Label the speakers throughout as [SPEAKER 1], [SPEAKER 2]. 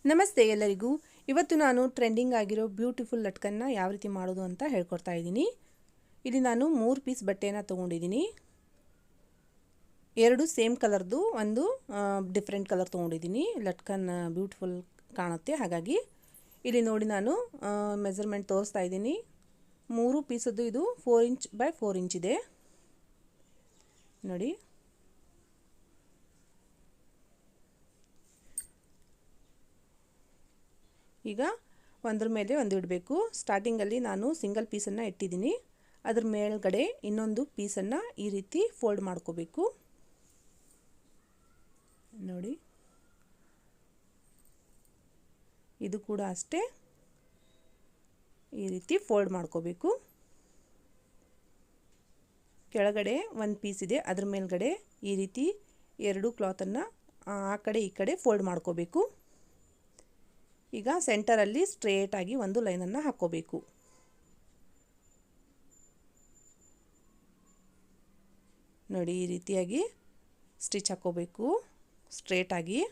[SPEAKER 1] ನಮಸ್ತೆ ಎಲ್ಲರಿಗೂ. ಇವತ್ತು ನಾನು ಟ್ರೆಂಡಿಂಗ್ ಆಗಿರೋ ಬ್ಯೂಟಿಫುಲ್ ಲಟ್ಕನ್ನ ಯಾವ ರೀತಿ ಮಾಡೋದು ಅಂತ ಹೇಳ್ಕೊಡ್ತಾ ಇದ್ದೀನಿ. ಇಲ್ಲಿ ನಾನು 3 ಪೀಸ್ ಬಟ್ಟೆನ ತಗೊಂಡಿದ್ದೀನಿ. 2 ಸೇಮ್ ಕಲರ್ದು, ಒಂದು ಡಿಫ್ರೆಂಟ್ ಕಲರ್ ತಗೊಂಡಿದ್ದೀನಿ. ಲಟ್ಕನ್ ಬ್ಯೂಟಿಫುಲ್ ಕಾಣುತ್ತೆ. ಹಾಗಾಗಿ ಇಲ್ಲಿ ನೋಡಿ ನಾನು ಮೆಜರ್ಮೆಂಟ್ ತೋರಿಸ್ತಾ ಇದ್ದೀನಿ. 3 ಪೀಸದ್ದು ಇದು 4 ಇಂಚ್ ಬೈ 4 ಇಂಚ್ ಇದೆ ನೋಡಿ. ಈಗ ಒಂದರ ಮೇಲೆ ಒಂದು ಇಡಬೇಕು. ಸ್ಟಾರ್ಟಿಂಗಲ್ಲಿ ನಾನು ಸಿಂಗಲ್ ಪೀಸನ್ನು ಇಟ್ಟಿದ್ದೀನಿ. ಅದರ ಮೇಲ್ಗಡೆ ಇನ್ನೊಂದು ಪೀಸನ್ನು ಈ ರೀತಿ ಫೋಲ್ಡ್ ಮಾಡ್ಕೋಬೇಕು ನೋಡಿ. ಇದು ಕೂಡ ಅಷ್ಟೇ ಈ ರೀತಿ ಫೋಲ್ಡ್ ಮಾಡ್ಕೋಬೇಕು. ಕೆಳಗಡೆ ಒಂದು ಪೀಸ್ ಇದೆ, ಅದರ ಮೇಲ್ಗಡೆ ಈ ರೀತಿ 2 ಕ್ಲಾತನ್ನು ಆ ಕಡೆ ಈ ಕಡೆ ಫೋಲ್ಡ್ ಮಾಡ್ಕೋಬೇಕು. ಈಗ ಸೆಂಟರಲ್ಲಿ ಸ್ಟ್ರೇಟ್ ಆಗಿ ಒಂದು ಲೈನನ್ನು ಹಾಕೋಬೇಕು. ನೋಡಿ ಈ ರೀತಿಯಾಗಿ ಸ್ಟಿಚ್ ಹಾಕೋಬೇಕು ಸ್ಟ್ರೇಟ್ ಆಗಿ.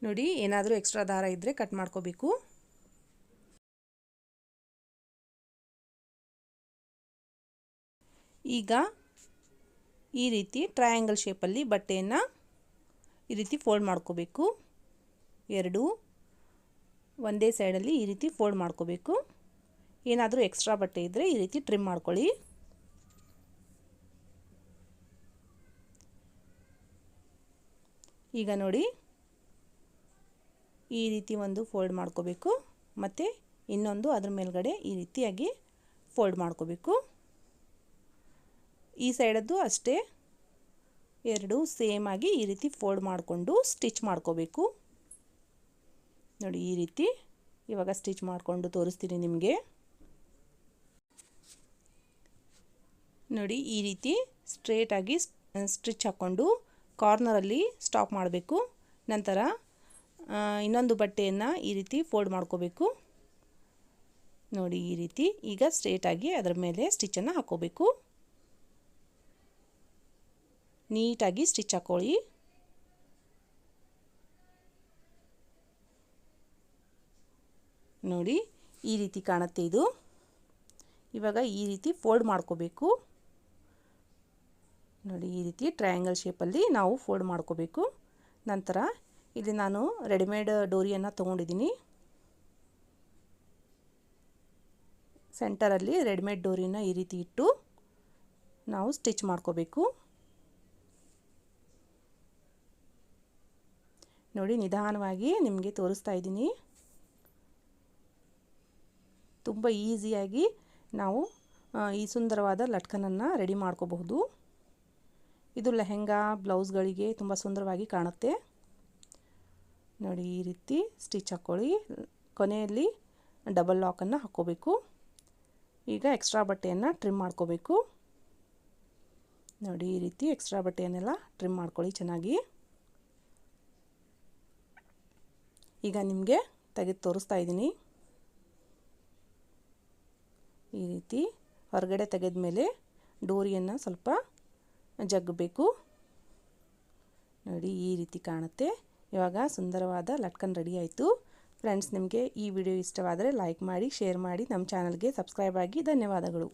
[SPEAKER 1] ನೋಡಿ ಏನಾದರೂ ಎಕ್ಸ್ಟ್ರಾ ದಾರ ಇದ್ದರೆ ಕಟ್ ಮಾಡ್ಕೋಬೇಕು. ಈಗ ಈ ರೀತಿ ಟ್ರಯಾಂಗಲ್ ಶೇಪಲ್ಲಿ ಬಟ್ಟೆಯನ್ನು ಈ ರೀತಿ ಫೋಲ್ಡ್ ಮಾಡ್ಕೋಬೇಕು. 2 ಒಂದೇ ಸೈಡಲ್ಲಿ ಈ ರೀತಿ ಫೋಲ್ಡ್ ಮಾಡ್ಕೋಬೇಕು. ಏನಾದರೂ ಎಕ್ಸ್ಟ್ರಾ ಬಟ್ಟೆ ಇದ್ದರೆ ಈ ರೀತಿ ಟ್ರಿಮ್ ಮಾಡ್ಕೊಳ್ಳಿ. ಈಗ ನೋಡಿ ಈ ರೀತಿ ಒಂದು ಫೋಲ್ಡ್ ಮಾಡ್ಕೋಬೇಕು, ಮತ್ತು ಇನ್ನೊಂದು ಅದರ ಮೇಲ್ಗಡೆ ಈ ರೀತಿಯಾಗಿ ಫೋಲ್ಡ್ ಮಾಡ್ಕೋಬೇಕು. ಈ ಸೈಡದ್ದು ಅಷ್ಟೇ 2 ಸೇಮ್ ಆಗಿ ಈ ರೀತಿ ಫೋಲ್ಡ್ ಮಾಡಿಕೊಂಡು ಸ್ಟಿಚ್ ಮಾಡ್ಕೋಬೇಕು ನೋಡಿ. ಈ ರೀತಿ ಇವಾಗ ಸ್ಟಿಚ್ ಮಾಡಿಕೊಂಡು ತೋರಿಸ್ತೀನಿ ನಿಮಗೆ ನೋಡಿ. ಈ ರೀತಿ ಸ್ಟ್ರೇಟಾಗಿ ಸ್ಟಿಚ್ ಹಾಕ್ಕೊಂಡು ಕಾರ್ನರಲ್ಲಿ ಸ್ಟಾಪ್ ಮಾಡಬೇಕು. ನಂತರ ಇನ್ನೊಂದು ಬಟ್ಟೆಯನ್ನು ಈ ರೀತಿ ಫೋಲ್ಡ್ ಮಾಡ್ಕೋಬೇಕು ನೋಡಿ. ಈ ರೀತಿ ಈಗ ಸ್ಟ್ರೇಟಾಗಿ ಅದರ ಮೇಲೆ ಸ್ಟಿಚ್ಚನ್ನು ಹಾಕೋಬೇಕು. ನೀಟಾಗಿ ಸ್ಟಿಚ್ ಹಾಕೊಳ್ಳಿ. ನೋಡಿ ಈ ರೀತಿ ಕಾಣುತ್ತೆ ಇದು. ಇವಾಗ ಈ ರೀತಿ ಫೋಲ್ಡ್ ಮಾಡ್ಕೋಬೇಕು ನೋಡಿ. ಈ ರೀತಿ ಟ್ರಯಾಂಗಲ್ ಶೇಪಲ್ಲಿ ನಾವು ಫೋಲ್ಡ್ ಮಾಡ್ಕೋಬೇಕು. ನಂತರ ಇಲ್ಲಿ ನಾನು ರೆಡಿಮೇಡ್ ಡೋರಿಯನ್ನು ತೊಗೊಂಡಿದ್ದೀನಿ. ಸೆಂಟರಲ್ಲಿ ರೆಡಿಮೇಡ್ ಡೋರಿನ ಈ ರೀತಿ ಇಟ್ಟು ನಾವು ಸ್ಟಿಚ್ ಮಾಡ್ಕೋಬೇಕು ನೋಡಿ. ನಿಧಾನವಾಗಿ ನಿಮಗೆ ತೋರಿಸ್ತಾ ಇದ್ದೀನಿ. ತುಂಬ ಈಸಿಯಾಗಿ ನಾವು ಈ ಸುಂದರವಾದ ಲಟ್ಕನನ್ನು ರೆಡಿ ಮಾಡ್ಕೋಬಹುದು. ಇದು ಲೆಹೆಂಗಾ ಬ್ಲೌಸ್ಗಳಿಗೆ ತುಂಬ ಸುಂದರವಾಗಿ ಕಾಣುತ್ತೆ ನೋಡಿ. ಈ ರೀತಿ ಸ್ಟಿಚ್ ಹಾಕ್ಕೊಳ್ಳಿ. ಕೊನೆಯಲ್ಲಿ ಡಬಲ್ ಲಾಕನ್ನು ಹಾಕ್ಕೋಬೇಕು. ಈಗ ಎಕ್ಸ್ಟ್ರಾ ಬಟ್ಟೆಯನ್ನು ಟ್ರಿಮ್ ಮಾಡ್ಕೋಬೇಕು ನೋಡಿ. ಈ ರೀತಿ ಎಕ್ಸ್ಟ್ರಾ ಬಟ್ಟೆಯನ್ನೆಲ್ಲ ಟ್ರಿಮ್ ಮಾಡ್ಕೊಳ್ಳಿ ಚೆನ್ನಾಗಿ. ಈಗ ನಿಮಗೆ ತೆಗೆದು ತೋರಿಸ್ತಾ ಇದ್ದೀನಿ. ಈ ರೀತಿ ಹೊರಗಡೆ ತೆಗೆದ ಮೇಲೆ ಡೋರಿಯನ್ನು ಸ್ವಲ್ಪ ಜಗ್ಗಬೇಕು ನೋಡಿ. ಈ ರೀತಿ ಕಾಣುತ್ತೆ. ಇವಾಗ ಸುಂದರವಾದ ಲಟ್ಕನ್ ರೆಡಿ ಆಯಿತು. ಫ್ರೆಂಡ್ಸ್, ನಿಮಗೆ ಈ ವಿಡಿಯೋ ಇಷ್ಟವಾದರೆ ಲೈಕ್ ಮಾಡಿ, ಶೇರ್ ಮಾಡಿ, ನಮ್ಮ ಚಾನಲ್ಗೆ ಸಬ್ಸ್ಕ್ರೈಬ್ ಆಗಿ. ಧನ್ಯವಾದಗಳು.